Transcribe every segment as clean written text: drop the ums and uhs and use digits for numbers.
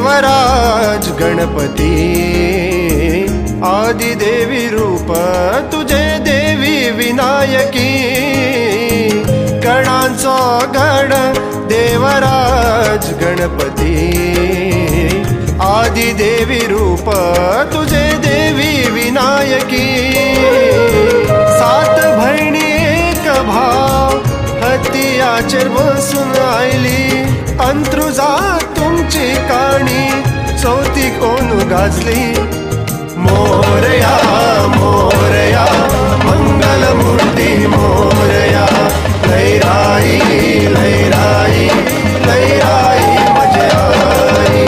देवराज गणपती, आदिदेवी रूप तुझे देवी विनायकी, गणांचो गण देवराज गणपती, आदिदेवी रूप तुझे देवी विनायकी, सात बहिणी एक भाव हत्तीयाचेर बसून आयली, अंत्रुजा तुमची काणी चौथीक ओनू गाजली, मोरया मोरया मंगलमूर्ती मोरया, लैराई लैराई लैराई मजे आई.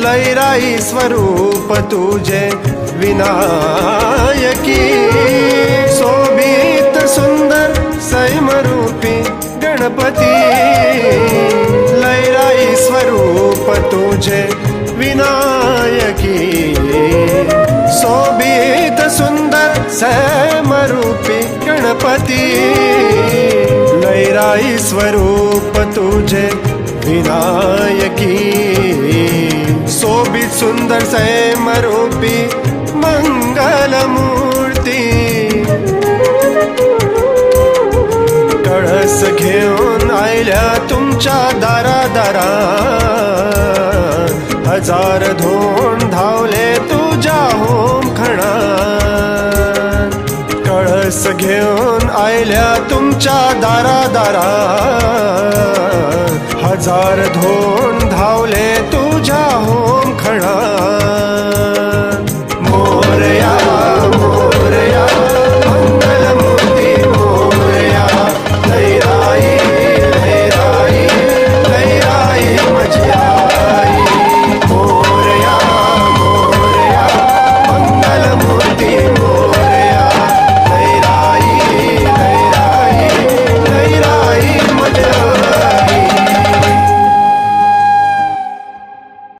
लैराई स्वरूप तुझे विनायकी, शोभित सुंदर संयमरूपी गणपती, लैराई स्वरूप तुझे विनायकी, शोभित सुंदर संयमरूपी गणपती, लैराई स्वरूप तुझे विनायकी, शोभित सुंदर संयमरूपी मंगलमूर्ती, कळस घेऊन आयल्या तुमच्या दारा, हजार धोंड धावले तुझ्या होम खणा, कळस घेऊन आयल्या तुमच्या दारा, हजार धोंड धावले तुझ्या होम खणा,